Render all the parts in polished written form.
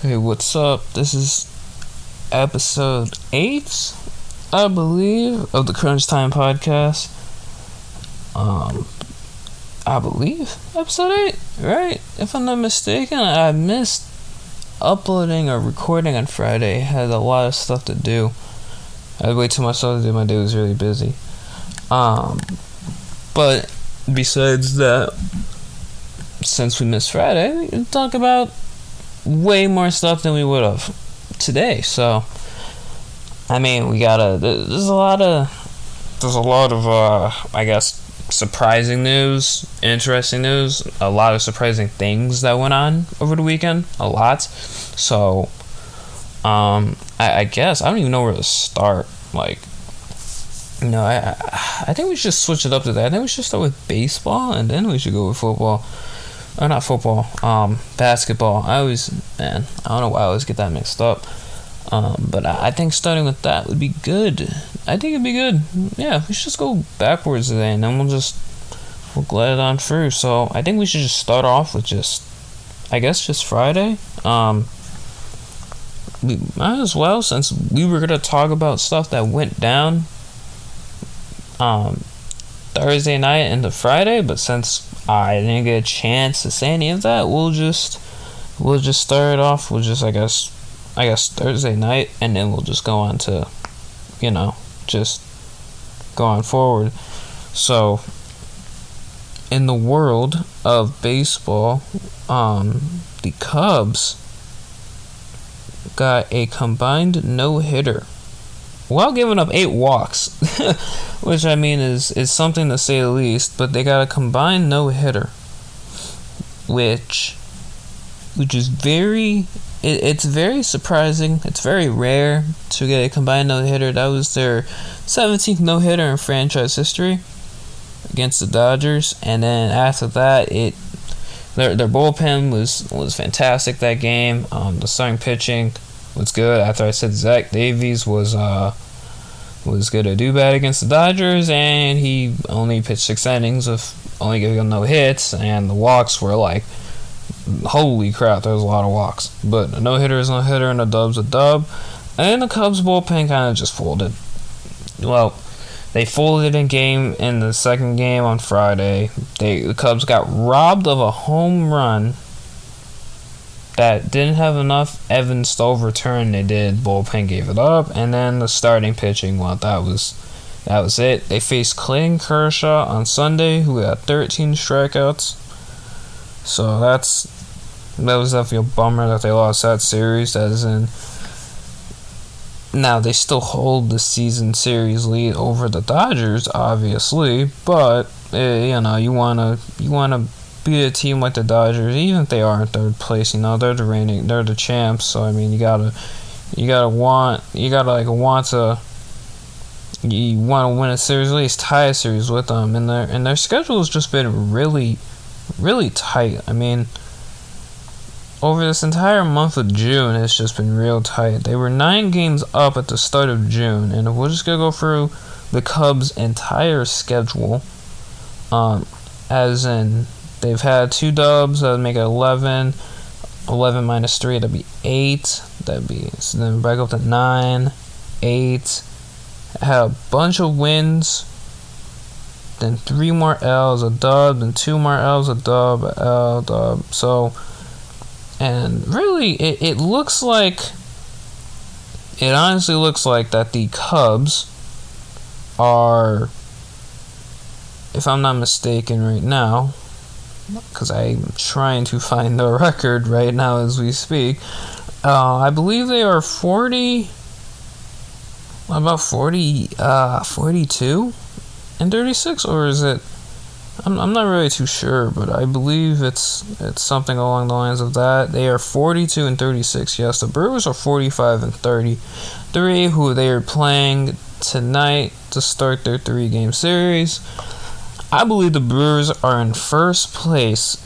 Hey, what's up? This is episode 8, I believe, of the Crunch Time podcast. I believe episode 8, right? If I'm not mistaken, I missed uploading or recording on Friday. Had a lot of stuff to do. I had way too much stuff to do. My day was really busy. But besides that, since we missed Friday, we can talk about way more stuff than we would have today. So, I mean, there's a lot of I guess surprising news, interesting news, a lot of surprising things that went on over the weekend, a lot. So, I guess I don't even know where to start. I think we should switch it up today. I think we should start with baseball, and then we should go with football. Or not football, basketball. I don't know why I always get that mixed up. But I think starting with that would be good. I think it'd be good. Yeah, we should just go backwards today, and then we'll glide on through. So I think we should just start off with just Friday. We might as well, since we were gonna talk about stuff that went down Thursday night into Friday, but since I didn't get a chance to say any of that, we'll just start it off with just I guess Thursday night, and then we'll just go on to just go on forward. So in the world of baseball, the Cubs got a combined no-hitter while giving up 8 walks, which I mean is something to say the least. But they got a combined no-hitter, which is it's very surprising. It's very rare to get a combined no-hitter. That was their 17th no-hitter in franchise history against the Dodgers, and then after that, their bullpen was fantastic that game. The starting pitching was good. After I said Zach Davies was good to do bad against the Dodgers, and he only pitched 6 innings of only giving them no hits, and the walks were like, holy crap, there was a lot of walks. But a no-hitter is a no-hitter, and a dub's a dub. And the Cubs bullpen kind of just folded. Well, they folded in the second game on Friday. The Cubs got robbed of a home run that didn't have enough Evans to overturn. They did. Bullpen gave it up, and then the starting pitching. Well, that was it. They faced Clayton Kershaw on Sunday, who had 13 strikeouts. So that was definitely a bummer that they lost that series. Now they still hold the season series lead over the Dodgers, obviously, but you wanna beat a team like the Dodgers, even if they are in third place. They're the champs. So I mean, you want to win a series, at least tie a series with them. And their schedule has just been really, really tight. I mean, over this entire month of June, it's just been real tight. They were 9 games up at the start of June, and we're just gonna go through the Cubs' entire schedule. As in, they've had 2 dubs, that would make it 11. 11 minus 3, that'd be 8. So then break up to 9, 8. Had a bunch of wins, then 3 more L's, a dub, then 2 more L's, a dub, a L, dub. So, and really, it honestly looks like that the Cubs are, if I'm not mistaken right now, because I'm trying to find the record right now as we speak, I believe they are 42 and 36, or is it? I'm not really too sure, but I believe it's something along the lines of that. They are 42 and 36. Yes, the Brewers are 45 and 33, who they are playing tonight to start their 3-game series. I believe the Brewers are in first place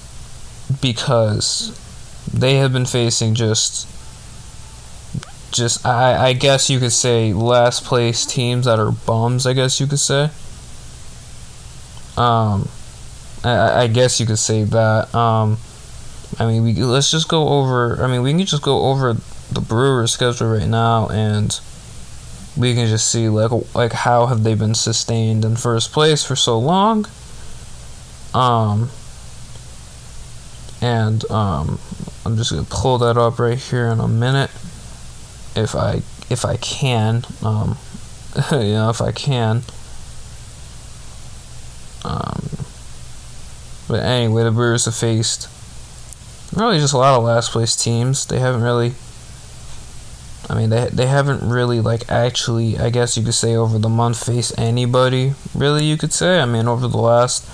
because they have been facing just I guess you could say last place teams that are bums, I guess you could say. I guess you could say that. I mean, let's just go over. I mean, we can just go over the Brewers' schedule right now, and we can just see like how have they been sustained in first place for so long. I'm just gonna pull that up right here in a minute, if I can, if I can. But anyway, the Brewers have faced really just a lot of last place teams. They haven't really. I mean, they haven't really actually, I guess you could say, over the month faced anybody. Really, you could say. I mean, over the last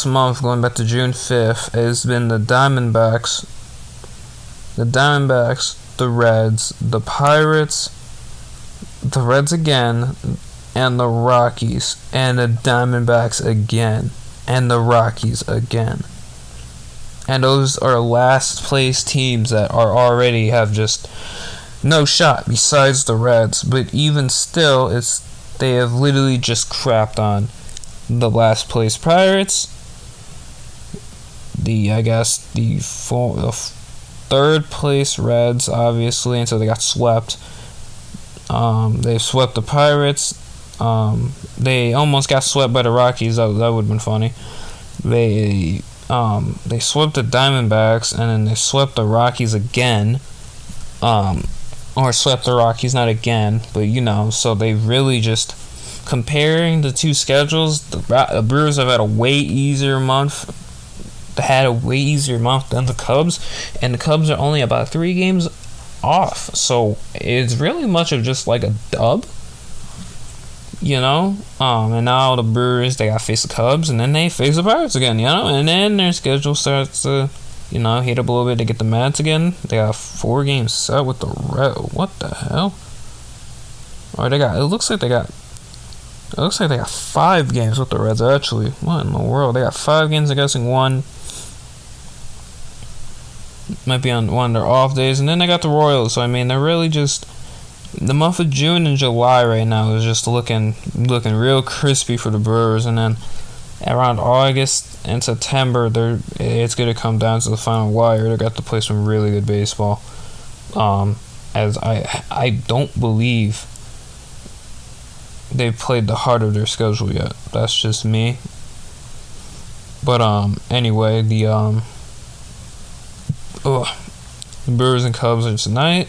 month, going back to June 5th, it's been the Diamondbacks, the Reds, the Pirates, the Reds again, and the Rockies, and the Diamondbacks again, and the Rockies again. And those are last place teams that are already have just no shot besides the Reds. But even still, they have literally just crapped on the last place Pirates, the third place Reds, obviously, until they got swept. They swept the Pirates. They almost got swept by the Rockies. That would have been funny. They swept the Diamondbacks, and then they swept the Rockies again. Or swept the Rockies, not again, but so they really just, comparing the two schedules, the Brewers have had a way easier month. They had a way easier month than the Cubs, and the Cubs are only about 3 games off. So it's really much of just like a dub. And now the Brewers, they got to face the Cubs, and then they face the Pirates again, and then their schedule starts to, heat up a little bit to get the Mets again. They got 4 games set with the Red. What the hell? Or it looks like they got 5 games with the Reds, actually. What in the world? They got 5 games, I'm guessing one might be on one of their off days, and then they got the Royals. So I mean, they're really just, the month of June and July right now is just looking real crispy for the Brewers, and then around August and September, it's gonna come down to the final wire. They got to play some really good baseball. As I don't believe they've played the heart of their schedule yet. That's just me. But anyway, the Brewers and Cubs are tonight.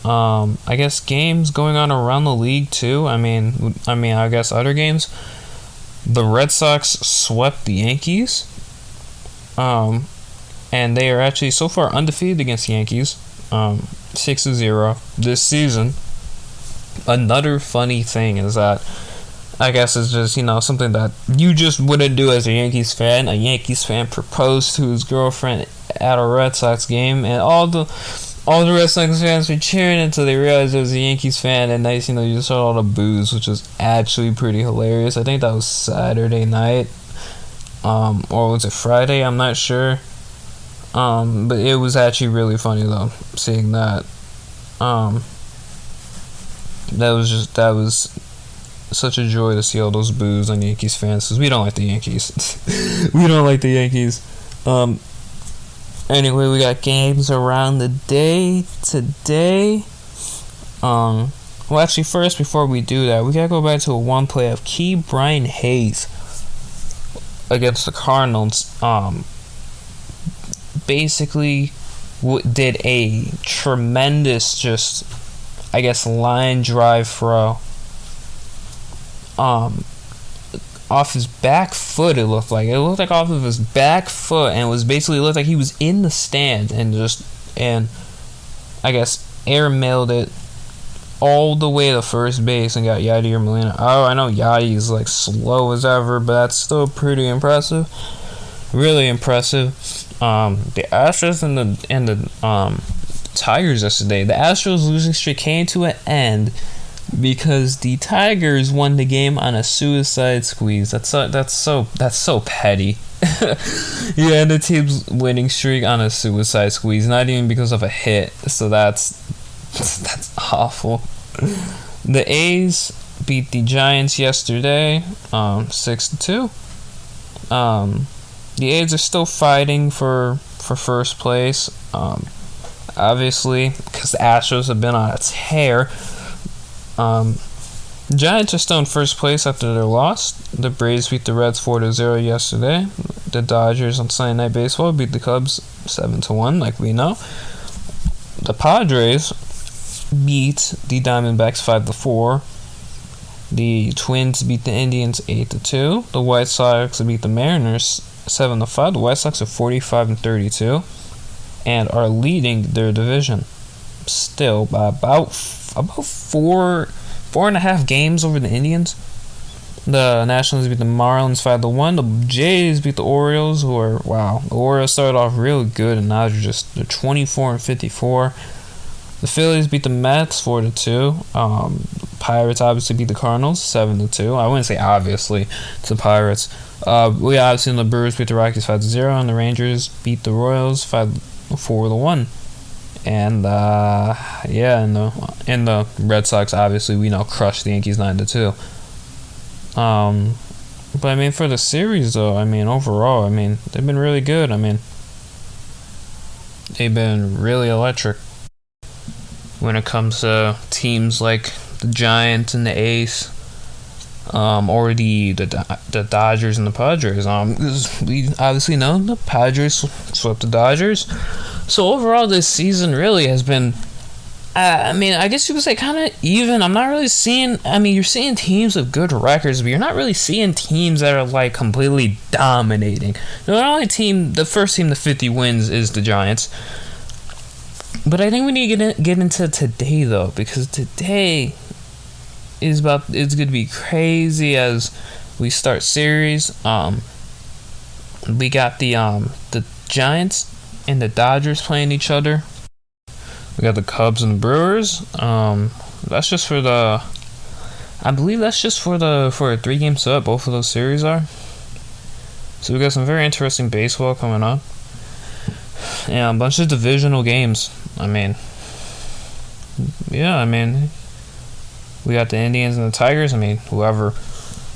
I guess games going on around the league too. I mean, I guess other games. The Red Sox swept the Yankees. And they are actually so far undefeated against the Yankees. 6-0 this season. Another funny thing is that, I guess it's just, something that you just wouldn't do as a Yankees fan. A Yankees fan proposed to his girlfriend at a Red Sox game, and all the Red Sox fans were cheering until they realized it was a Yankees fan, and nice, you just heard all the boos, which was actually pretty hilarious. I think that was Saturday night, or was it Friday? I'm not sure. But it was actually really funny though, seeing that. That was such a joy to see all those boos on Yankees fans, because we don't like the Yankees. We don't like the Yankees. Anyway, we got games around the day today. Well, actually, first, before we do that, we gotta go back to a one play of Key Brian Hayes against the Cardinals. Basically, did a tremendous, just, I guess, line drive throw. Off his back foot, it looked like off of his back foot, and it was basically, looked like he was in the stand, and I guess airmailed it all the way to first base and got Yadier Molina. Oh, I know Yadi is slow as ever, but that's still pretty impressive. Really impressive. The Astros and the Tigers yesterday. The Astros losing streak came to an end because the Tigers won the game on a suicide squeeze. That's so petty. Yeah, the team's winning streak on a suicide squeeze, not even because of a hit. So that's awful. The A's beat the Giants yesterday, 6-2. The A's are still fighting for first place. Obviously, because the Astros have been on a tear. Giants are still in first place after their loss. The Braves beat the Reds 4-0 yesterday. The Dodgers on Sunday Night Baseball beat the Cubs 7-1, like we know. The Padres beat the Diamondbacks 5-4. The Twins beat the Indians 8-2. The White Sox beat the Mariners 7-5. The White Sox are 45-32 and are leading their division still by about 4.5 games over the Indians. The Nationals beat the Marlins 5-1. The Jays beat the Orioles, who are the Orioles started off really good and now they're 24-54. The Phillies beat the Mets 4-2. Pirates obviously beat the Cardinals 7-2. I wouldn't say obviously, it's the Pirates. We obviously know the Brewers beat the Rockies 5-0, and the Rangers beat the Royals 4-1. And and the Red Sox obviously we know crushed the Yankees 9-2. But I mean for the series though, I mean overall, I mean they've been really good. I mean they've been really electric when it comes to teams like the Giants and the A's, or the Dodgers and the Padres. We obviously know the Padres swept the Dodgers. So overall, this season really has been, I mean, I guess you could say kind of even. I'm not really seeing, I mean, you're seeing teams with good records, but you're not really seeing teams that are like completely dominating. The first team to 50 wins is the Giants. But I think we need to get into today though, because today it's going to be crazy as we start series. We got the Giants and the Dodgers playing each other. We got the Cubs and the Brewers. That's just for the, I believe that's just for a 3-game set. Both of those series are. So we got some very interesting baseball coming up. Yeah, a bunch of divisional games. I mean, we got the Indians and the Tigers. I mean, whoever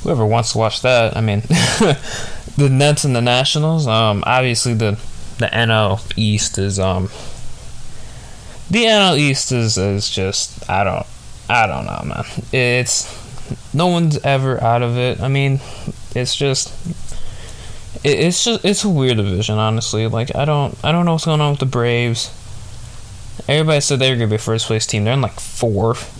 wants to watch that. I mean, the Nets and the Nationals. Obviously the NL East is just I don't know, man. It's no one's ever out of it. I mean, it's a weird division, honestly. Like I don't know what's going on with the Braves. Everybody said they were gonna be a first place team. They're in like 4th.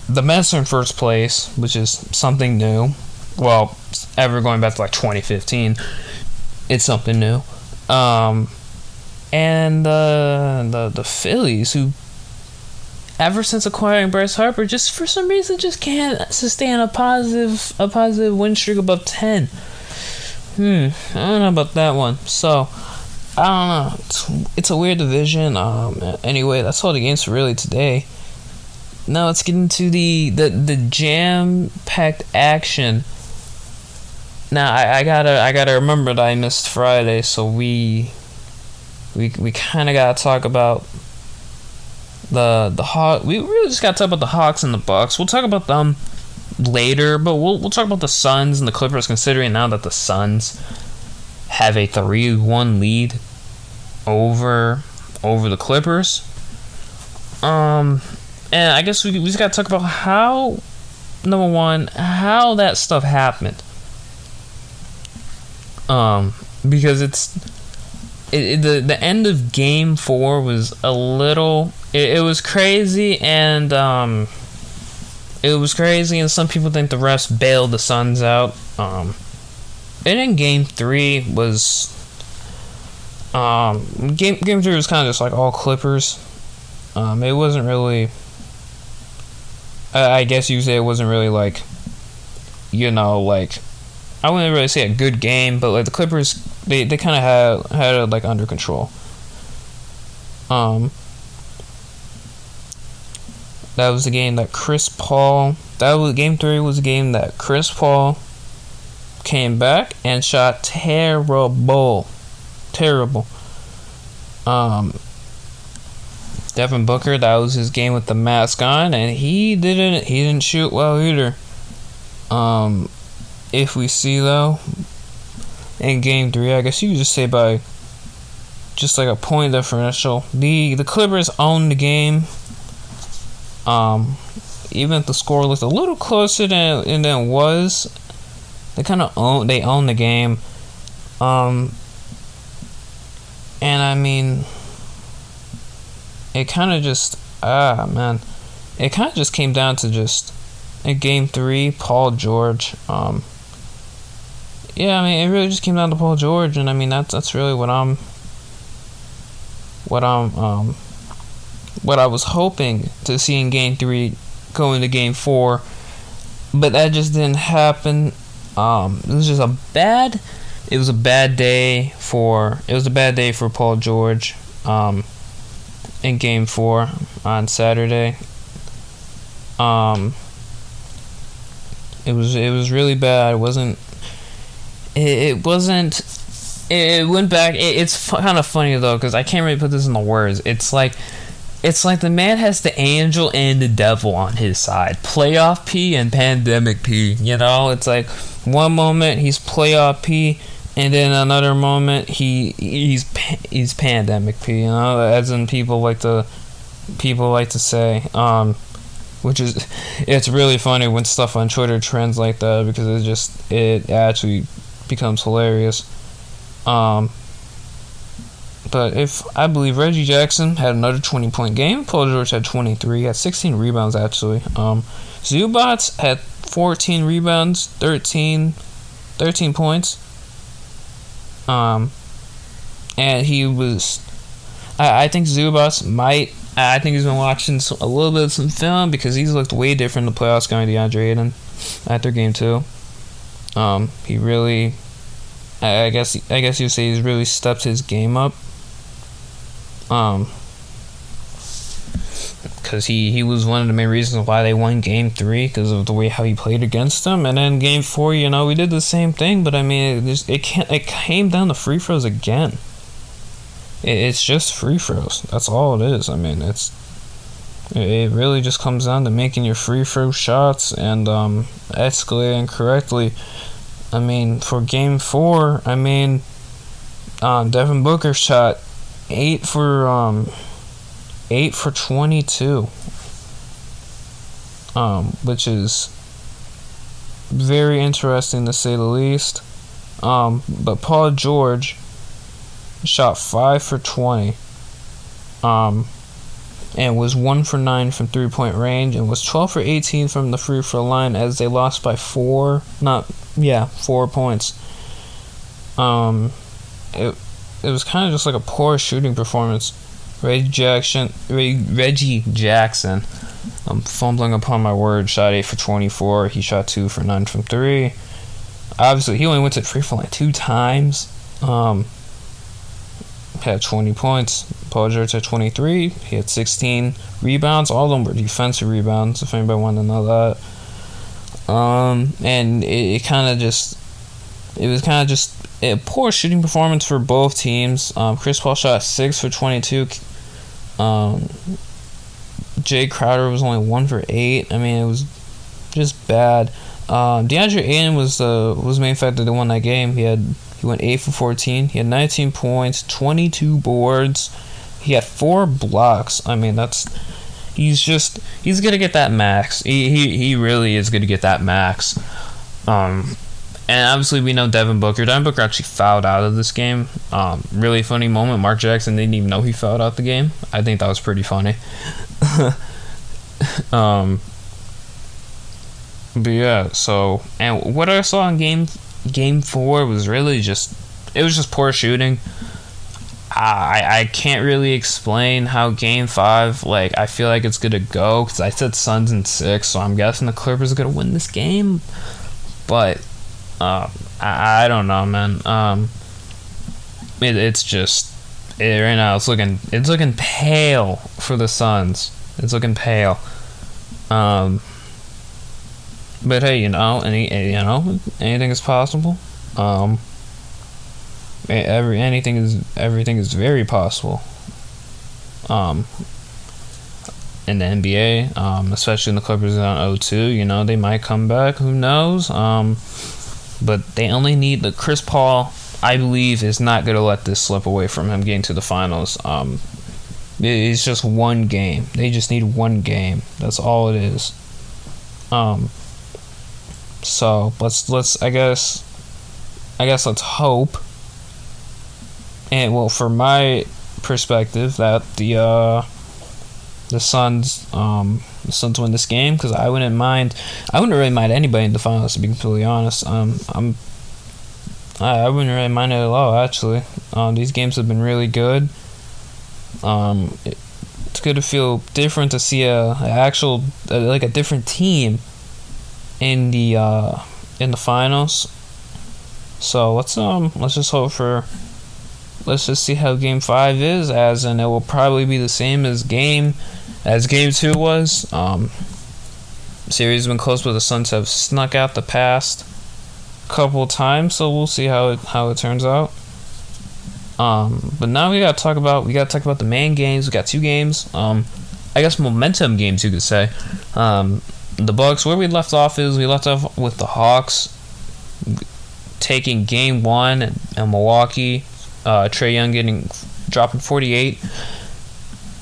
The Mets are in first place, which is something new. Well, ever going back to like 2015, it's something new. And the Phillies, who ever since acquiring Bryce Harper, just for some reason just can't sustain a positive win streak above 10. I don't know about that one. So I don't know. It's a weird division. Anyway, that's all the games for really today. Now let's get into the jam-packed action. Now I gotta remember that I missed Friday, so we kind of gotta talk about the Hawks. We really just gotta talk about the Hawks and the Bucks. We'll talk about them later, but we'll talk about the Suns and the Clippers, considering now that the Suns have a 3-1 lead over the Clippers. And I guess we just gotta talk about how that stuff happened. Because the end of Game 4 was a little. It was crazy, and some people think the refs bailed the Suns out. And then Game 3 was. Game 3 was kind of just like all Clippers. It wasn't really. I guess you could say it wasn't really like. Like. I wouldn't really say a good game, but like the Clippers, they kind of had it like under control. That was the game that Chris Paul. Game 3 was a game that Chris Paul came back and shot terrible. Devin Booker, that was his game with the mask on, and he didn't shoot well either. If we see though, in Game 3. I guess you could just say by just like a point differential. The Clippers owned the game. Even if the score looked a little closer than it was, they kind of owned the game. And I mean, it kind of just it kind of just came down to just in Game 3, Paul George. Yeah, I mean, it really just came down to Paul George, and I mean that's really what I was hoping to see in Game 3 going to Game 4, but that just didn't happen. It was just a bad day for Paul George in Game 4 on Saturday. It was really bad. It went back. It's kind of funny though, because I can't really put this into words. It's like the man has the angel and the devil on his side. Playoff P and pandemic P. You know, it's like one moment he's playoff P, and then another moment he's pandemic P. You know, as in people like to say. Which is, it's really funny when stuff on Twitter trends like that, because it actually becomes hilarious. But I believe Reggie Jackson had another 20-point game. Paul George had 23. He had 16 rebounds actually. Zubats had 14 rebounds, 13 points. And he was, I think Zubats I think he's been watching a little bit of some film, because he's looked way different in the playoffs going to DeAndre Ayton after Game 2. He really, I guess you'd say he's really stepped his game up. Because he was one of the main reasons why they won Game 3, because of the way how he played against them. And then Game 4, you know, we did the same thing, but I mean, it came down to free throws again. It's just free throws. That's all it is. I mean, it really just comes down to making your free throw shots and escalating correctly. I mean, for Game 4, I mean, Devin Booker shot 8 for 22, which is very interesting to say the least. But Paul George shot 5 for 20, and was 1 for 9 from 3-point range, and was 12 for 18 from the free throw line, as they lost by 4 points. It was kind of just like a poor shooting performance. Reggie Jackson, I'm fumbling upon my word, shot 8 for 24. He shot 2 for 9 from 3. Obviously, he only went to the free throw line 2 times. Had 20 points. Paul George had 23. He had 16 rebounds. All of them were defensive rebounds, if anybody wanted to know that. And it was kind of just a poor shooting performance for both teams. Chris Paul shot 6 for 22. Jay Crowder was only 1 for 8. I mean, it was just bad. DeAndre Ayton was the main factor that won that game. He went 8 for 14. He had 19 points, 22 boards. He had 4 blocks. I mean, he's gonna get that max. He really is gonna get that max. And obviously we know Devin Booker actually fouled out of this game. Really funny moment. Mark Jackson didn't even know he fouled out the game. I think that was pretty funny. But yeah, so, and what I saw in game 4 was really just poor shooting. I can't really explain how Game 5, like, I feel like it's gonna go, because I said Suns in 6, so I'm guessing the Clippers are gonna win this game. But I don't know, man. It's just right now it's looking pale for the Suns. It's looking pale. But hey, anything is possible. Everything is very possible. In the NBA, especially in the Clippers on 0-2, they might come back. Who knows? But they only need the Chris Paul I believe, is not going to let this slip away from him getting to the finals. It's just one game. They just need one game. That's all it is. So let's I guess let's hope. And well, from my perspective, that the Suns win this game, because I wouldn't really mind anybody in the finals, to be completely honest. I wouldn't really mind it at all, actually. These games have been really good. It's good to feel different, to see a different team in the finals. So let's just hope for. Let's just see how Game 5 is, and it will probably be the same as Game 2 was. Series has been close, but the Suns have snuck out the past couple times, so we'll see how it turns out. But now we gotta talk about the main games. We got 2 games. I guess momentum games, you could say. The Bucks, where we left off with the Hawks taking Game 1 in Milwaukee. Trae Young dropping 48,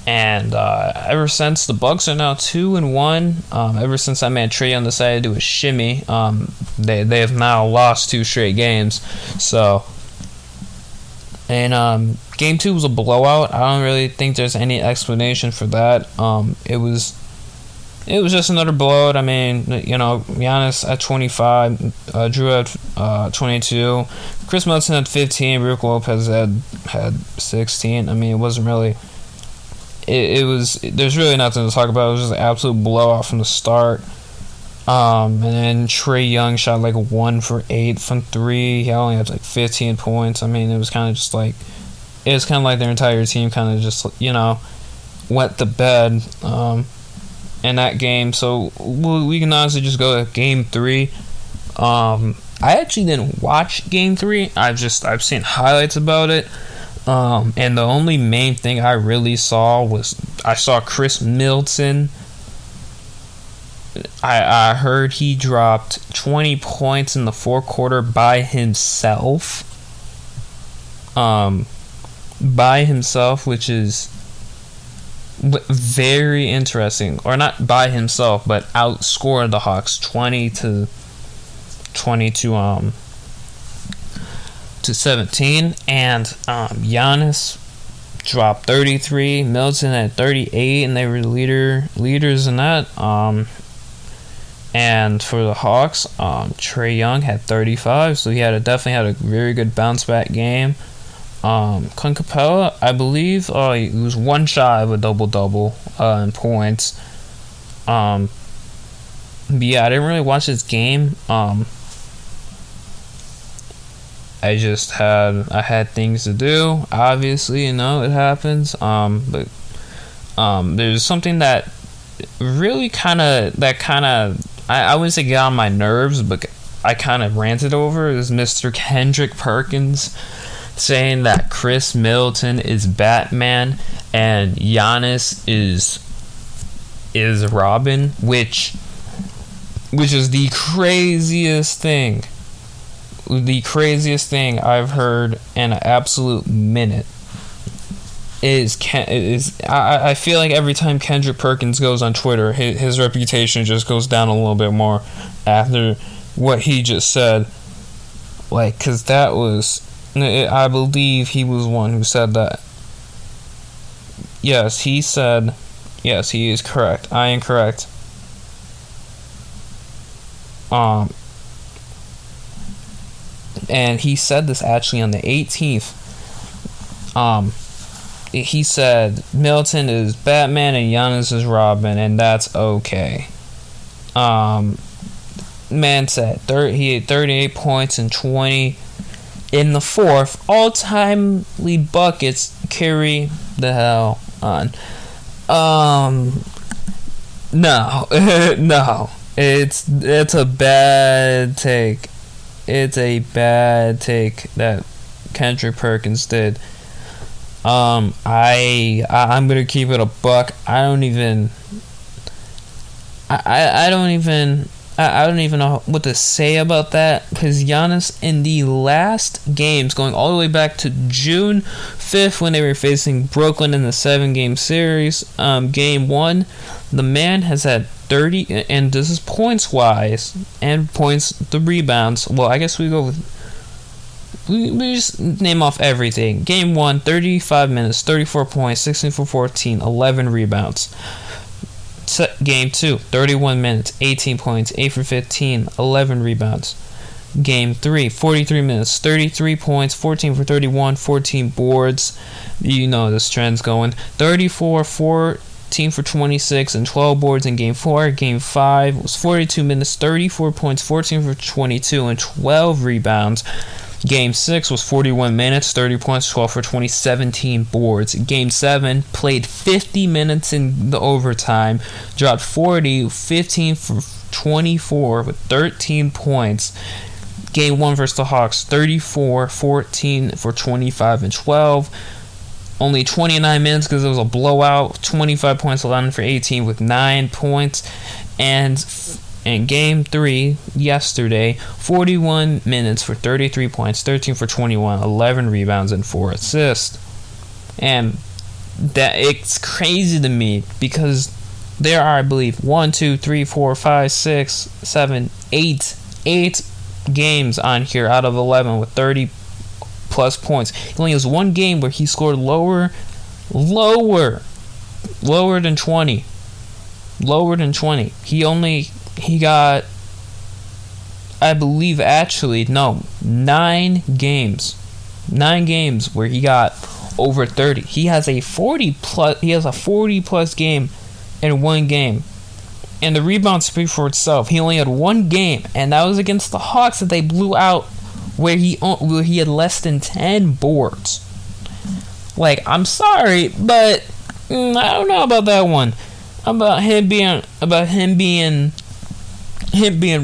and ever since, the Bucks are now 2-1. Ever since that man Trae Young decided to do a shimmy, they have now lost 2 straight games. So, and Game 2 was a blowout. I don't really think there's any explanation for that. It was just another blowout. I mean, Giannis at 25, Drew at 22, Chris Middleton had 15, Brook Lopez had 16. I mean, it wasn't really. It was. There's really nothing to talk about. It was just an absolute blowout from the start. And then Trae Young shot 1 for 8 from 3. He only had 15 points. I mean, it was kind of just their entire team kind of just went to bed. In that game, so we can honestly just go to Game 3. I actually didn't watch Game 3. I've seen highlights about it, and the only main thing I really saw was Chris Middleton. I heard he dropped 20 points in the fourth quarter by himself. Which is very interesting. Or not by himself, but outscored the Hawks 20 to 17. And Giannis dropped 33, Middleton had 38, and they were leaders in that. And for the Hawks, Trae Young had 35, so he definitely had a very good bounce back game. Clint Capella, I believe, he was one shy of a double-double in points. But yeah, I didn't really watch this game. I had things to do. Obviously, it happens. But there's something that really I wouldn't say get on my nerves, but I kind of ranted over, is Mr. Kendrick Perkins saying that Chris Middleton is Batman and Giannis is Robin, which is the craziest thing I've heard in an absolute minute. I feel like every time Kendrick Perkins goes on Twitter, his reputation just goes down a little bit more after what he just said. Because that was, I believe he was one who said that. Yes, he said, yes, he is correct. I am correct. And he said this actually on the 18th. He said Middleton is Batman and Giannis is Robin, and that's okay. Man said he had 38 points and 20 in the fourth. All-time lead buckets. Carry the hell on. No. No. It's a bad take. It's a bad take that Kendrick Perkins did. I'm gonna keep it a buck. I don't even I don't even know what to say about that, because Giannis, in the last games, going all the way back to June 5th when they were facing Brooklyn in the 7-game series, game 1, the man has had 30, and this is points wise, and points, the rebounds. Well, I guess we go with, we just name off everything. Game 1, 35 minutes, 34 points, 16 for 14, 11 rebounds. Game 2, 31 minutes, 18 points, 8 for 15, 11 rebounds. Game 3, 43 minutes, 33 points, 14 for 31, 14 boards. You know this trend's going. 34, 14 for 26, and 12 boards in Game 4. Game 5 was 42 minutes, 34 points, 14 for 22, and 12 rebounds. Game 6 was 41 minutes, 30 points, 12 for 20, 17 boards. Game 7 played 50 minutes in the overtime, dropped 40, 15 for 24 with 13 points. Game 1 versus the Hawks, 34, 14 for 25 and 12. Only 29 minutes because it was a blowout. 25 points, 11 for 18 with 9 points. And in Game 3 yesterday, 41 minutes for 33 points, 13 for 21, 11 rebounds, and 4 assists. And that it's crazy to me because there are, I believe, 1, 2, 3, 4, 5, 6, 7, 8 games on here out of 11 with 30 plus points. He only has one game where he scored lower than 20. He got, I believe, 9 games where he got over 30. He has a 40 plus game in one game. And the rebounds speak for itself. He only had one game, and that was against the Hawks that they blew out, where he had less than 10 boards. Like, I'm sorry, but I don't know about that one. About him being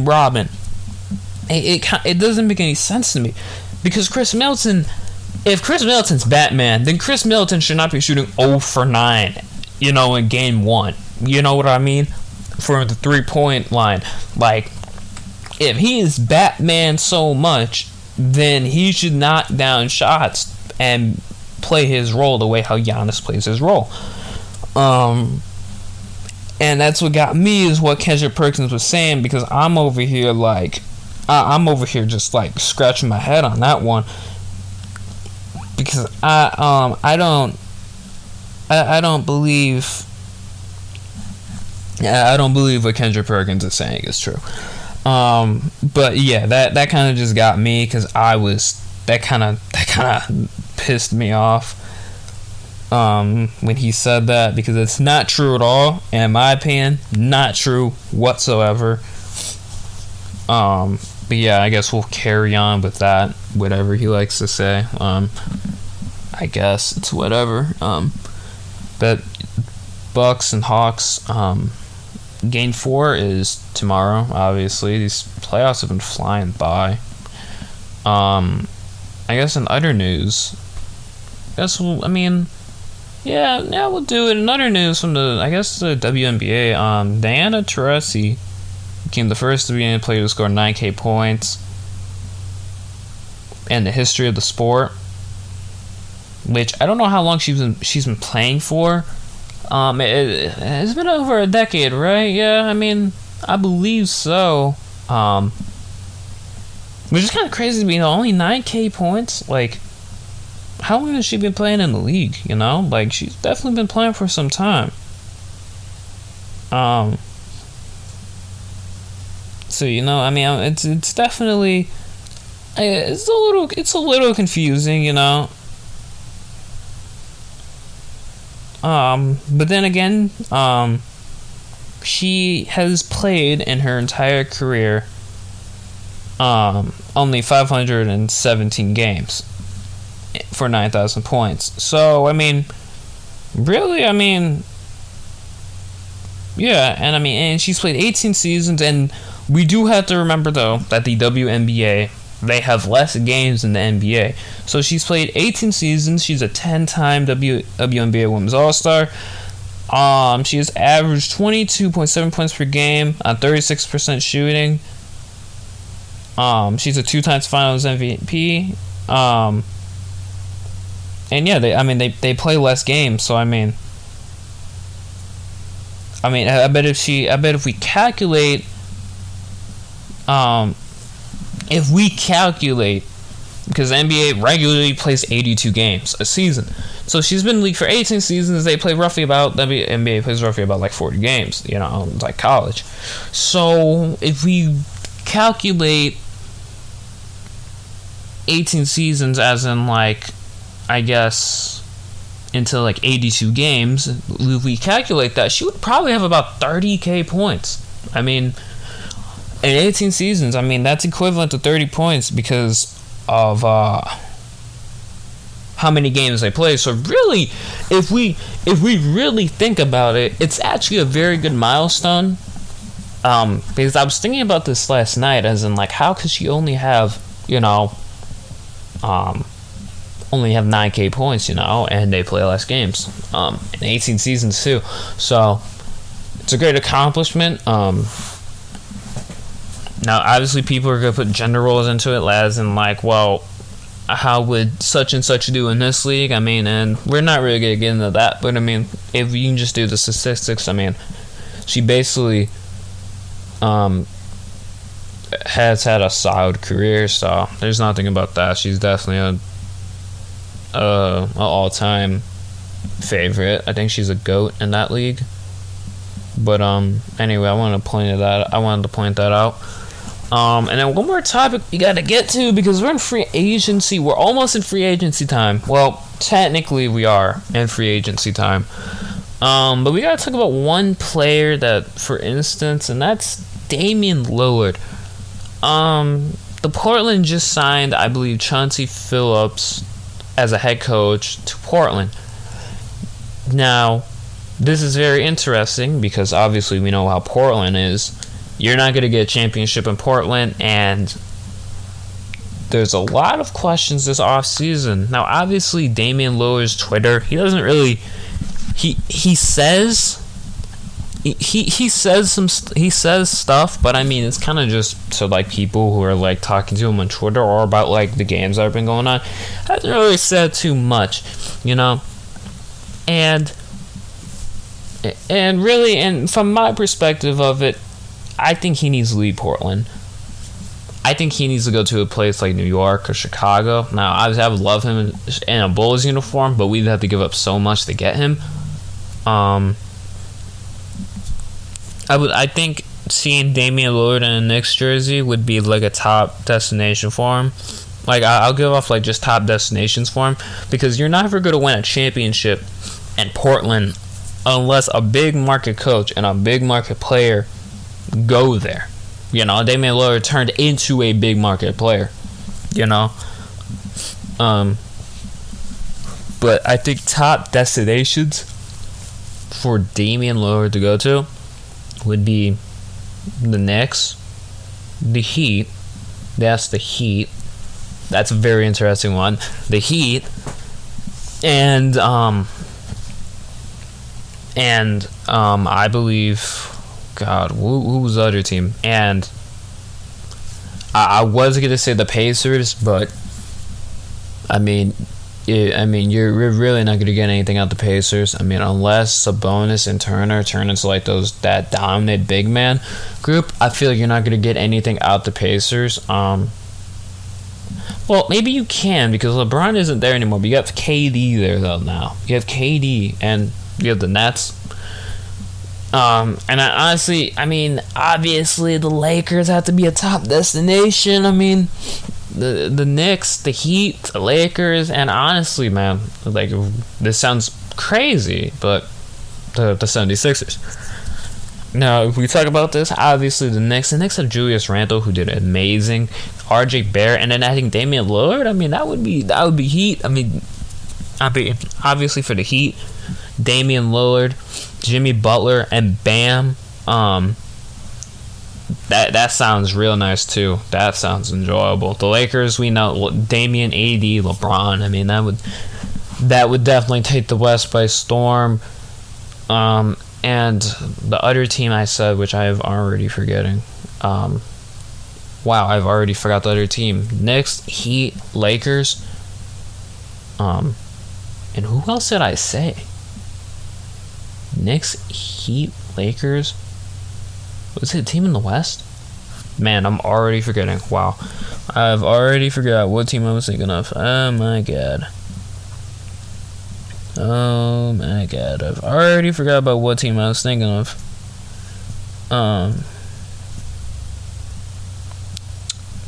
Robin. It doesn't make any sense to me, because Chris Middleton, if Chris Middleton's Batman, then Chris Middleton should not be shooting 0 for 9, in Game 1. You know what I mean? For the 3-point line. Like, if he is Batman so much, then he should knock down shots and play his role the way how Giannis plays his role. And that's what got me, is what Kendrick Perkins was saying, because I'm over here just like scratching my head on that one, because I don't believe what Kendrick Perkins is saying is true. But yeah, that kind of just got me, because that kind of pissed me off when he said that, because it's not true at all, and in my opinion, not true whatsoever. But yeah, I guess we'll carry on with that, whatever he likes to say. I guess it's whatever. But Bucks and Hawks, Game 4 is tomorrow, obviously. These playoffs have been flying by. I guess in other news, we'll do it. In other news from the WNBA, Diana Taurasi became the first WNBA player to score 9K points in the history of the sport, which I don't know how long she's been playing for. It's been over a decade, right? Yeah, I believe so. Which is kind of crazy to me, only 9K points. Like, how long has she been playing in the league? Like, she's definitely been playing for some time. So it's definitely, it's a little confusing, But then again, she has played in her entire career only 517 games for 9,000 points. So, really, yeah, and she's played 18 seasons, and we do have to remember, though, that the WNBA, they have less games than the NBA. So she's played 18 seasons. She's a 10-time WNBA Women's All-Star. She has averaged 22.7 points per game on 36% shooting. She's a 2 times Finals MVP. And yeah, they play less games, so I bet if we calculate, because the NBA regularly plays 82 games a season. So she's been in the league for 18 seasons. The NBA plays roughly about like 40 games, like college. So if we calculate 18 seasons as in like, I guess, into like 82 games, if we calculate that, she would probably have about 30k points. In 18 seasons, that's equivalent to 30 points because of how many games they play. So really, if we really think about it, it's actually a very good milestone. Because I was thinking about this last night, as in like, how could she only have 9k points, and they play less games, in 18 seasons too. So it's a great accomplishment. Now, obviously, people are going to put gender roles into it, as in, like, well, how would such and such do in this league? And we're not really going to get into that, but, if you can just do the statistics, she basically has had a solid career, so there's nothing about that. She's definitely an all-time favorite. I think she's a GOAT in that league. But, anyway, I wanted to point that out. And then one more topic we got to get to, because we're in free agency. We're almost in free agency time. Well, technically we are in free agency time. But we got to talk about one player that, for instance, and that's Damian Lillard. The Portland just signed, I believe, Chauncey Billups as a head coach to Portland. Now, this is very interesting because obviously we know how Portland is. You're not going to get a championship in Portland, and there's a lot of questions this offseason. Now, obviously, Damian Lillard's Twitter, he doesn't really... He says stuff, but it's kind of just to like people who are like talking to him on Twitter or about like the games that have been going on. Hasn't really said too much, and really, and from my perspective of it, I think he needs to leave Portland. I think he needs to go to a place like New York or Chicago. Now, obviously, I would love him in a Bulls uniform, but we'd have to give up so much to get him. I think seeing Damian Lillard in a Knicks jersey would be like a top destination for him. Like, I'll give off like just top destinations for him, because you're never going to win a championship in Portland unless a big market coach and a big market player go there. Damian Lillard turned into a big market player. But I think top destinations for Damian Lillard to go to would be the Knicks, the Heat. That's the Heat. That's a very interesting one. The Heat, and I believe, God, who was the other team? And I was gonna say the Pacers, but you're really not gonna get anything out the Pacers. Unless Sabonis and Turner turn into like that dominant big man group, I feel like you're not gonna get anything out the Pacers. Well, maybe you can, because LeBron isn't there anymore. But you have KD there though now. You have KD and you have the Nets. And I honestly, obviously the Lakers have to be a top destination. The Knicks, the Heat, the Lakers, and honestly, man, like, this sounds crazy, but the 76ers. Now, if we talk about this, obviously the Knicks have Julius Randle, who did amazing, RJ Barrett, and then adding Damian Lillard. that would be heat. Obviously for the Heat, Damian Lillard, Jimmy Butler, and Bam. That sounds real nice too. That sounds enjoyable. The Lakers, we know Damian, AD, LeBron. That would definitely take the West by storm. And the other team I said, which I have already forgetting. Wow, I've already forgot the other team. Knicks, Heat, Lakers. And who else did I say? Knicks, Heat, Lakers. Was it a team in the West? Man, I'm already forgetting. Wow. I've already forgot what team I was thinking of. Oh my god. Oh my god. I've already forgot about what team I was thinking of.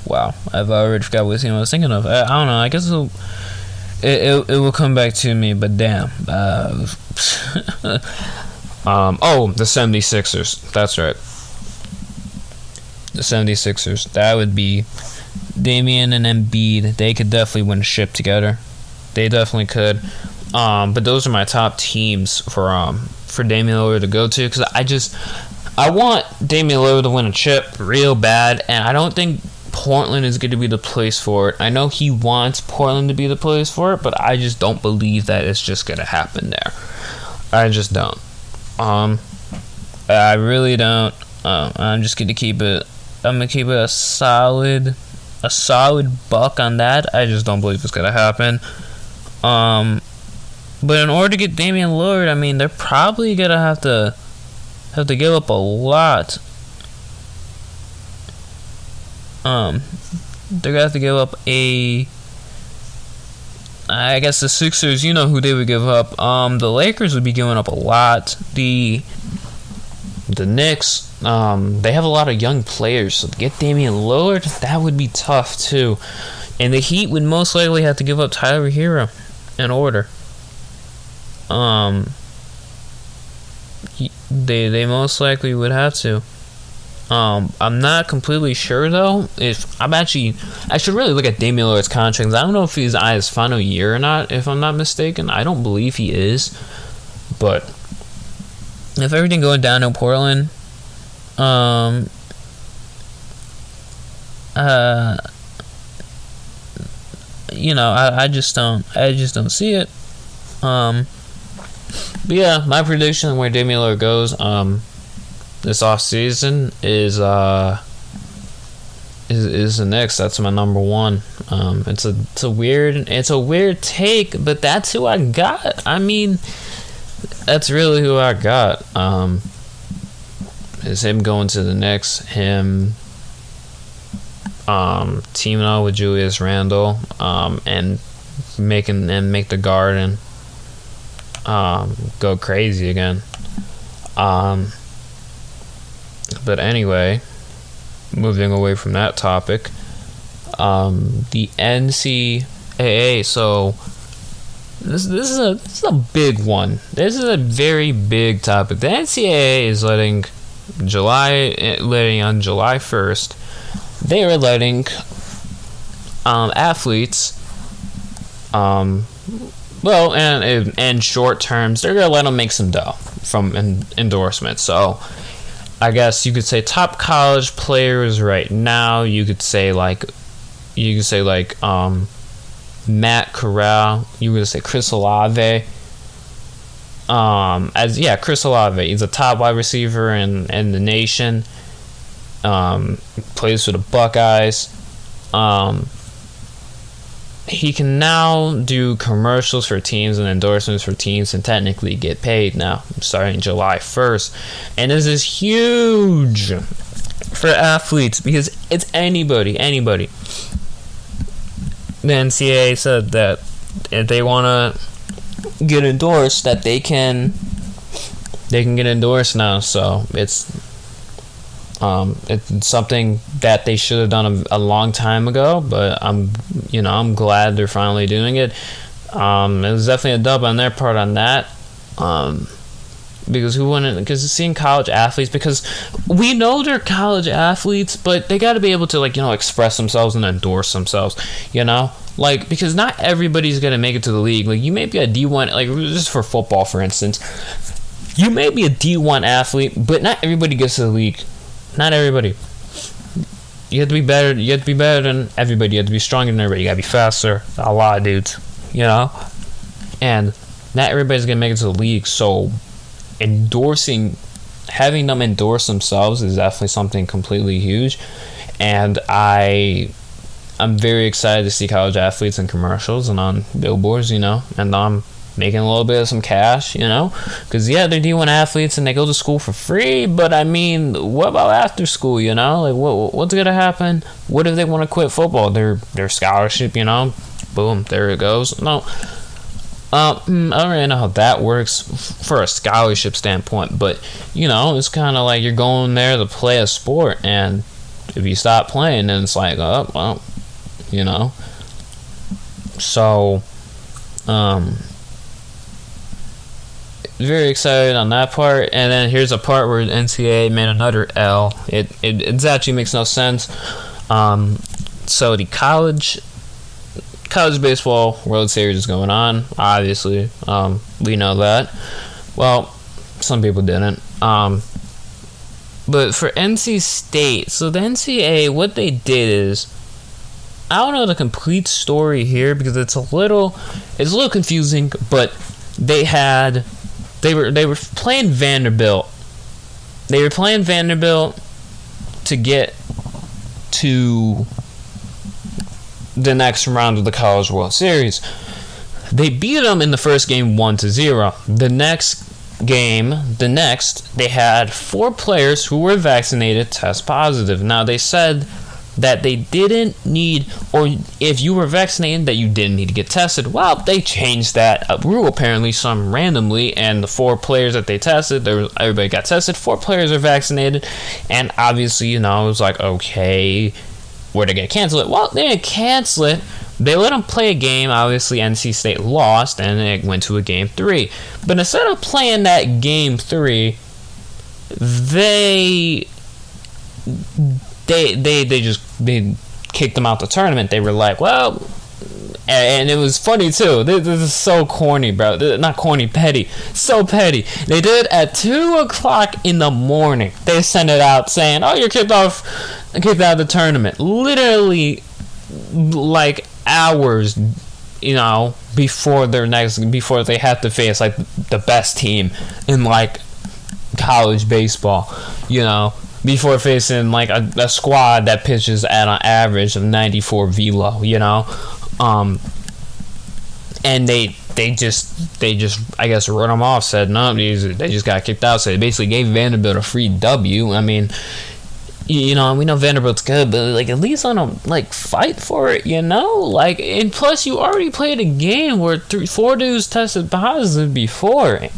Wow. I've already forgot what team I was thinking of. I don't know. I guess it will come back to me, but damn. The 76ers. That's right. The 76ers. That would be Damian and Embiid. They could definitely win a ship together. They definitely could. But those are my top teams for Damian Lillard to go to, because I want Damian Lillard to win a chip real bad, and I don't think Portland is going to be the place for it. I know he wants Portland to be the place for it, but I just don't believe that it's just going to happen there. I just don't. I really don't. I'm just going to keep it. I'm going to keep it a solid buck on that. I just don't believe it's going to happen. But in order to get Damian Lillard, I mean, they're probably going to have to give up a lot. They're going to have to give up I guess the Sixers, you know who they would give up. The Lakers would be giving up a lot. The Knicks, they have a lot of young players, so to get Damian Lillard, that would be tough too. And the Heat would most likely have to give up Tyler Hero in order. They most likely would have to. I'm not completely sure though. I should really look at Damian Lillard's contract. I don't know if he's on his final year or not, if I'm not mistaken. I don't believe he is. But if everything going down in Portland, I just don't see it. But yeah, my prediction where Damian Lillard goes this off season is the Knicks. That's my number one. It's a weird take, but that's who I got. I mean, that's really who I got. Is him going to the Knicks, him teaming up with Julius Randle, and make the Garden go crazy again. But anyway, moving away from that topic, the NCAA. So this is a big one. This is a very big topic. The NCAA is letting on July 1st. They are letting athletes, in short terms, they're gonna let them make some dough from endorsements. So I guess you could say top college players right now. You could say like Matt Corral. You could say Chris Olave. Chris Olave. He's a top wide receiver in the nation. Plays for the Buckeyes. He can now do commercials for teams and endorsements for teams and technically get paid now, starting July 1st. And this is huge for athletes because it's anybody. The NCAA said that if they want to get endorsed, that they can get endorsed now. So it's something that they should have done a long time ago, but I'm glad they're finally doing it. It was definitely a dub on their part on that, because because seeing college athletes, because we know they're college athletes, but they got to be able to express themselves and endorse themselves, because not everybody's gonna make it to the league. Like, you may be a D1, like just for football, for instance, you may be a D1 athlete, but not everybody gets to the league. Not everybody. You have to be better. You have to be better than everybody. You have to be stronger than everybody. You gotta be faster. A lot of dudes, and not everybody's gonna make it to the league. So having them endorse themselves is definitely something completely huge. And I'm very excited to see college athletes in commercials and on billboards, and I'm making a little bit of some cash, because they're D1 athletes and they go to school for free, but I mean, what about after school, like what's gonna happen? What if they want to quit football? Their scholarship, boom, there it goes. No, I don't really know how that works for a scholarship standpoint, but it's kind of like you're going there to play a sport, and if you stop playing, then it's like, oh well, so very excited on that part. And then here's a part where the NCAA made another L. It actually makes no sense. So the college baseball World Series is going on, obviously. We know that. Well, some people didn't. But for NC State, so the NCAA, what they did is, I don't know the complete story here because it's a little confusing, but they were playing Vanderbilt. They were playing Vanderbilt to get to the next round of the College World Series. They beat them in the first game 1-0. The next, they had 4 players who were vaccinated test positive. Now, they said that they didn't need, or if you were vaccinated, that you didn't need to get tested. Well, they changed that rule apparently some randomly, and the 4 players that they tested, everybody got tested. 4 players are vaccinated, and obviously, it was like, okay, were they gonna cancel it? Well, they didn't cancel it. They let them play a game. Obviously, NC State lost, and it went to a game 3. But instead of playing that game 3, they kicked them out the tournament. They were like, well, and it was funny too. This is so corny, bro. Not corny, petty. So petty. They did it at 2:00 in the morning. They sent it out saying, "Oh, you're kicked out of the tournament." Literally, like hours, before they have to face like the best team in like college baseball, before facing like a squad that pitches at an average of 94 velo, and they just I guess wrote them off, said no, they just got kicked out. So they basically gave Vanderbilt a free W. I mean, we know Vanderbilt's good, but like at least let them like fight for it, like, and plus you already played a game where 4 dudes tested positive before,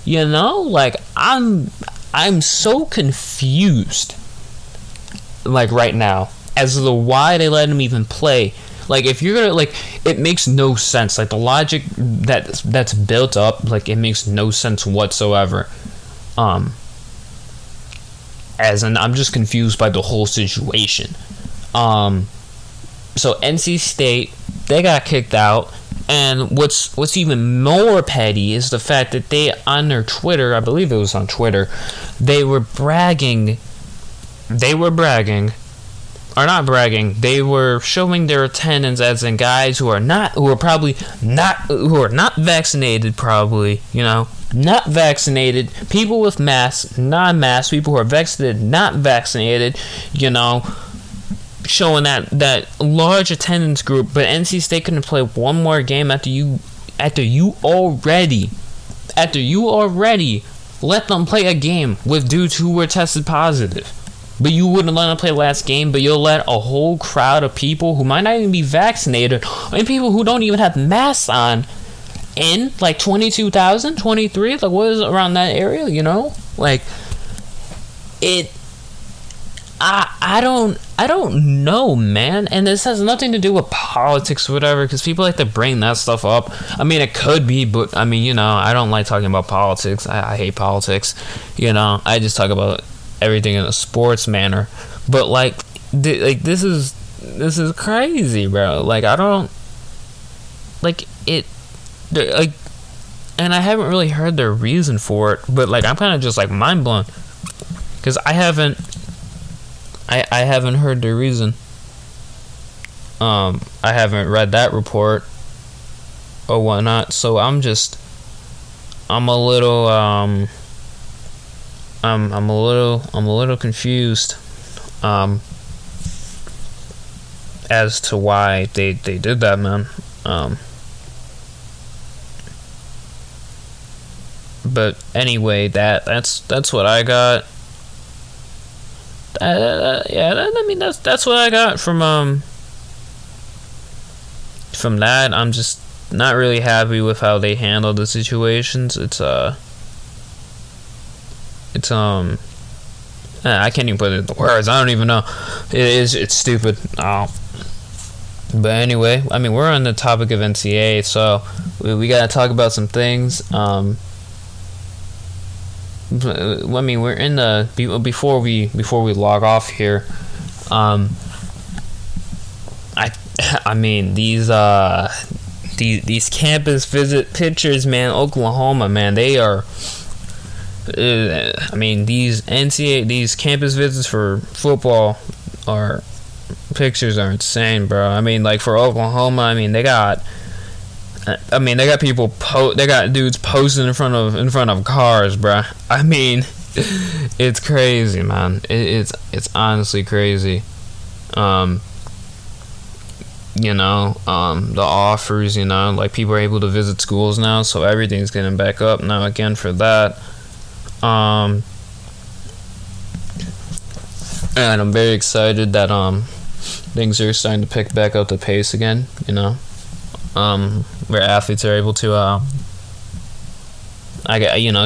like I'm so confused, like, right now, as to why they let him even play. Like, if you're gonna, like, it makes no sense. Like, the logic that's built up, like, it makes no sense whatsoever. As in, I'm just confused by the whole situation. So NC State, they got kicked out. And what's even more petty is the fact that they, on their Twitter, I believe it was on Twitter, they were bragging, or not bragging, they were showing their attendance as in guys who are not vaccinated, probably, not vaccinated, people with masks, non-masks, people who are vaccinated, not vaccinated, showing that large attendance group. But NC State couldn't play one more game after you already let them play a game with dudes who were tested positive. But you wouldn't let them play last game, but you'll let a whole crowd of people who might not even be vaccinated, and people who don't even have masks on, in, like 22,000, 23, like what is it around that area, like it. I don't know, man, and this has nothing to do with politics or whatever, because people like to bring that stuff up. I mean, it could be, but I mean, I don't like talking about politics. I hate politics, I just talk about everything in a sports manner. But like this is crazy, bro. Like, I don't like it, like, and I haven't really heard their reason for it, but like I'm kind of just like mind blown, because I haven't heard the reason. I haven't read that report or whatnot, so I'm just I'm a little I'm a little confused as to why they did that, man. But anyway, that's what I got. I mean that's what I got from that. I'm just not really happy with how they handle the situations. I can't even put it into words. I don't even know. It's stupid. But anyway, I mean, we're on the topic of NCAA, so we gotta talk about some things. I mean, we're in the before we log off here. I mean these campus visit pictures, man. Oklahoma, man, they are. I mean, these campus visits for football pictures are insane, bro. I mean, like for Oklahoma, I mean they got people they got dudes posting in front of cars, bro. I mean, it's crazy, man. It's honestly crazy. The offers, like people are able to visit schools now, so everything's getting back up now again for that. And I'm very excited that things are starting to pick back up the pace again, where athletes are able to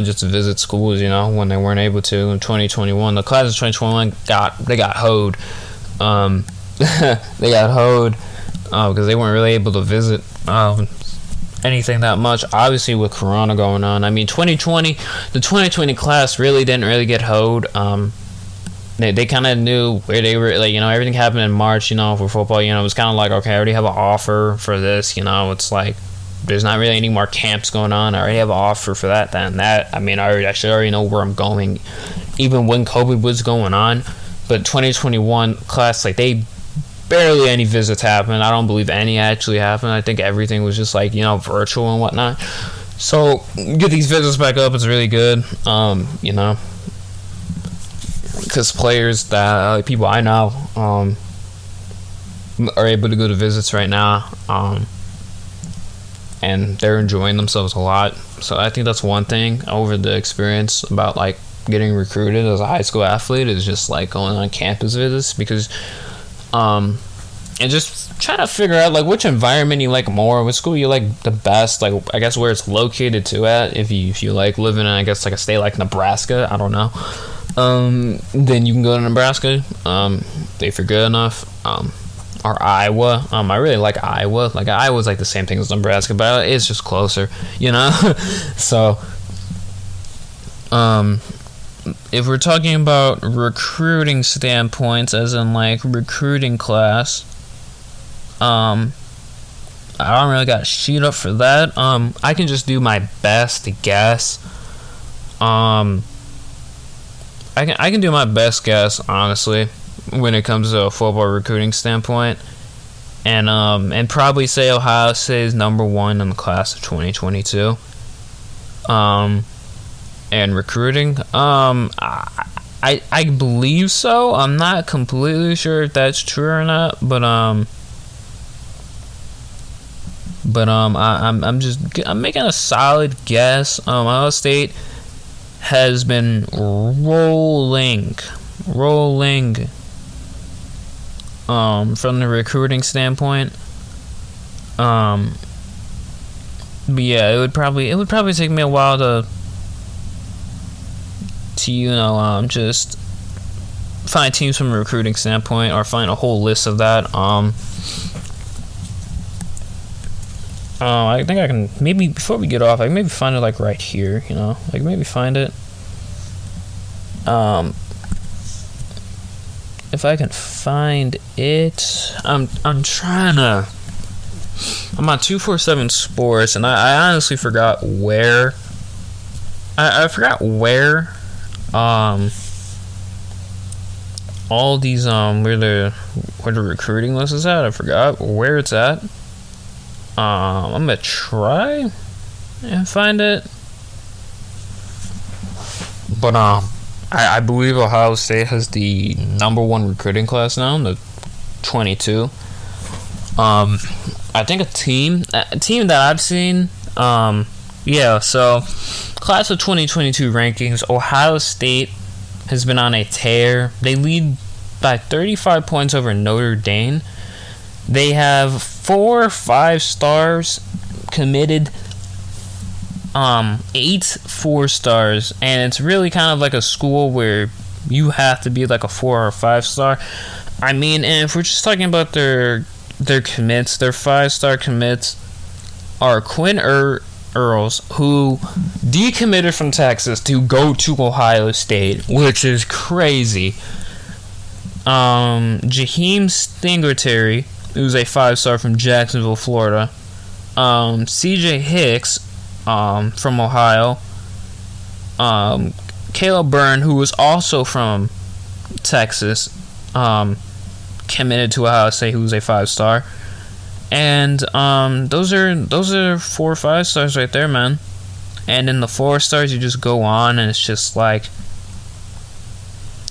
just visit schools, when they weren't able to in 2021. The class of 2021 got hoed. They got hoed because they weren't really able to visit anything that much, obviously, with Corona going on. I mean, the 2020 class really didn't get hoed. They kind of knew where they were, like, everything happened in March, for football. It was kind of like, okay, I already have an offer for this. It's like there's not really any more camps going on. I already have an offer for that, that. I mean, I should already know where I'm going, even when COVID was going on. But 2021 class, like, they barely any visits happened. I don't believe any actually happened. I think everything was just like, virtual and whatnot. So get these visits back up. It's really good. Because players that people I know are able to go to visits right now, and they're enjoying themselves a lot. So I think that's one thing over the experience about like getting recruited as a high school athlete is just like going on campus visits, because and just trying to figure out like which environment you like more, which school you like the best, like I guess where it's located to at. If you like living in, I guess, like a state like Nebraska, I don't know, then you can go to Nebraska if you're good enough, or Iowa. I really like Iowa. Like Iowa's like the same thing as Nebraska, but it's just closer, So if we're talking about recruiting standpoints, as in like recruiting class, I don't really got a sheet up for that. I can just do my best to guess. I can do my best guess, honestly, when it comes to a football recruiting standpoint, and probably say Ohio State is number one in the class of 2022. And recruiting, I believe so. I'm not completely sure if that's true or not, but I'm making a solid guess. Ohio State has been rolling from the recruiting standpoint. But yeah, it would probably take me a while to just find teams from a recruiting standpoint, or find a whole list of that. I think I can, maybe before we get off, I can maybe find it like right here, like maybe find it. If I can find it, I'm trying to. I'm on 247 Sports, and I honestly forgot where. I forgot where. All these where the recruiting list is at. I forgot where it's at. I'm gonna try and find it. But I believe Ohio State has the number one recruiting class now, the 22. I think a team that I've seen. So class of 2022 rankings, Ohio State has been on a tear. They lead by 35 points over Notre Dame. They have 4 5-stars committed, 8 4-stars, and it's really kind of like a school where you have to be like a 4 or 5-star. I mean, and if we're just talking about their commits, their 5-star commits are Quinn Earls, who decommitted from Texas to go to Ohio State, which is crazy. Jaheim Singletary, who's a 5-star from Jacksonville, Florida. CJ Hicks, from Ohio. Caleb Byrne, who was also from Texas, committed to Ohio State, who's a 5-star. And those are 4 5-stars right there, man. And in the 4 stars, you just go on, and it's just like,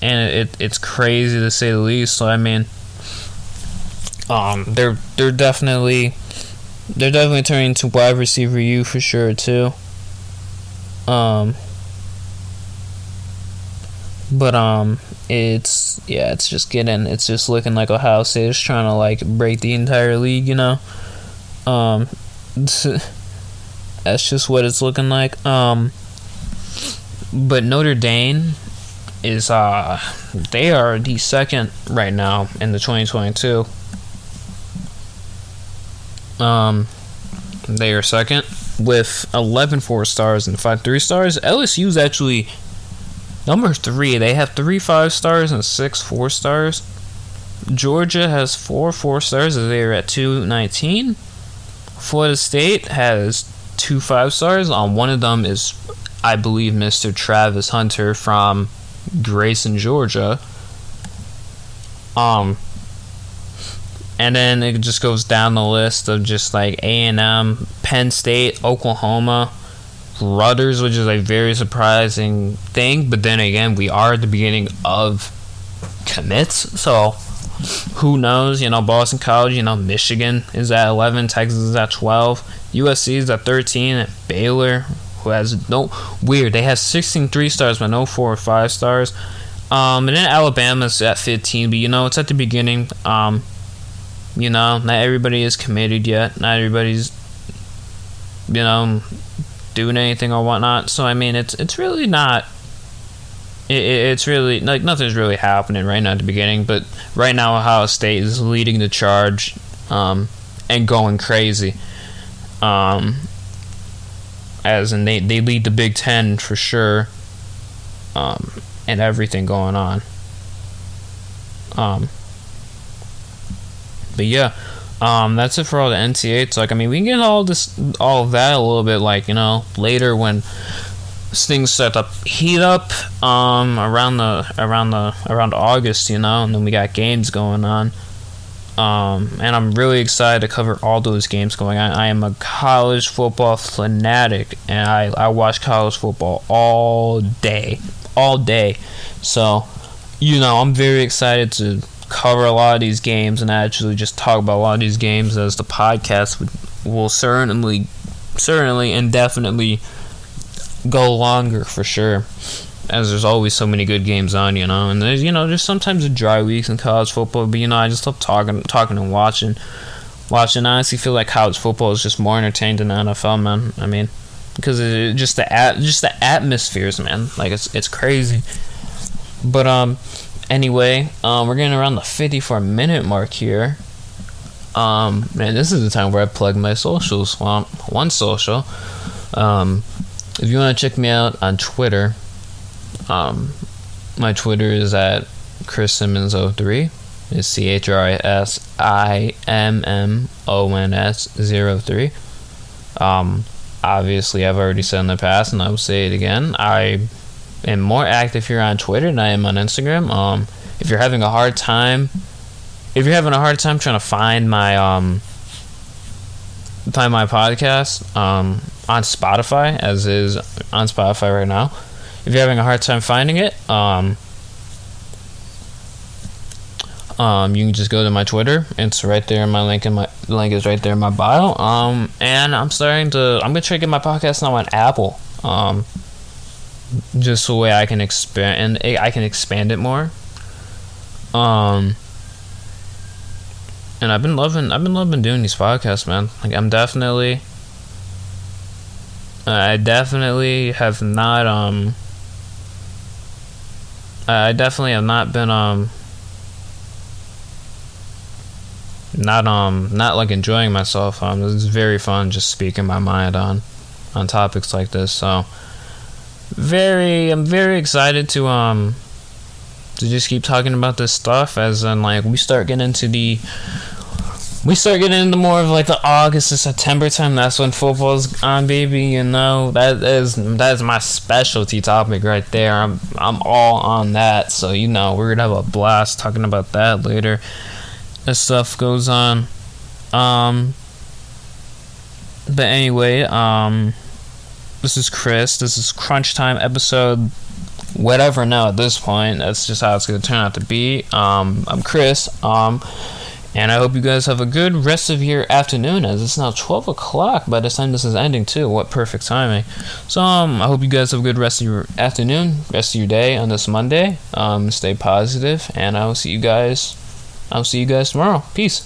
and it's crazy to say the least. So I mean, they're definitely turning to wide receiver U for sure too. It's just looking like Ohio State is trying to like break the entire league, you know. That's just what it's looking like. But Notre Dame is they are the second right now in the 2022. They are second with 11 4-stars and 5 3-stars. LSU's actually number 3. They have 3 5-stars and 6 4-stars. Georgia has 4 4-stars as they are at 219. Florida State has 2 5-stars. One of them is, I believe, Mr. Travis Hunter from Grayson, Georgia. And then it just goes down the list of just like A&M, Penn State, Oklahoma, Rutgers, which is a very surprising thing. But then again, we are at the beginning of commits, so who knows? You know, Boston College, you know, Michigan is at 11, Texas is at 12, USC is at 13, and Baylor, who has no weird, they have 16 3-stars but no 4 or 5-stars. And then Alabama's at 15, but you know, it's at the beginning. You know, not everybody is committed yet. Not everybody's, you know, doing anything or whatnot. So I mean, it's really not. It's really like nothing's really happening right now at the beginning. But right now, Ohio State is leading the charge, and going crazy. As in they lead the Big Ten for sure. And everything going on. But yeah, that's it for all the NCAA talk. I mean, we can get all of that a little bit, like, you know, later when things start to heat up, around August, you know, and then we got games going on. And I'm really excited to cover all those games going on. I am a college football fanatic, and I watch college football all day. So, you know, I'm very excited to cover a lot of these games and actually just talk about a lot of these games, as the podcast will certainly and definitely go longer for sure, as there's always so many good games on, you know. And there's, you know, there's sometimes a dry weeks in college football, but, you know, I just love talking and watching. I honestly feel like college football is just more entertaining than the NFL, man. I mean, because just the atmospheres, man, like it's crazy. But anyway, we're getting around the 54-minute mark here. Man, this is the time where I plug my socials. Well, one social. If you want to check me out on Twitter, my Twitter is at ChrisSimmons03. It's ChrisSimmons03. Obviously, I've already said in the past, and I will say it again. I am more active here on Twitter than I am on Instagram. If you're having a hard time trying to find my podcast on Spotify, as is on Spotify right now, if you're having a hard time finding it, you can just go to my Twitter. It's right there. My link is right there in my bio. And I'm gonna try to get my podcast now on Apple. Just so way I can expand it more. And I've been loving doing these podcasts, man. Like I definitely have not I definitely have not been not like enjoying myself. It's very fun just speaking my mind on topics like this. So I'm very excited to just keep talking about this stuff, as in like we start getting into more of like the August to September time. That's when football's on, baby. You know, that is my specialty topic right there. I'm all on that. So you know, we're gonna have a blast talking about that later as stuff goes on. But anyway, this is Chris. This is Crunch Time episode whatever now at this point. That's just how it's gonna turn out to be. I'm Chris. And I hope you guys have a good rest of your afternoon, as it's now 12 o'clock by the time this is ending too. What perfect timing. So I hope you guys have a good rest of your afternoon, rest of your day on this Monday. Stay positive, and I'll see you guys tomorrow. Peace.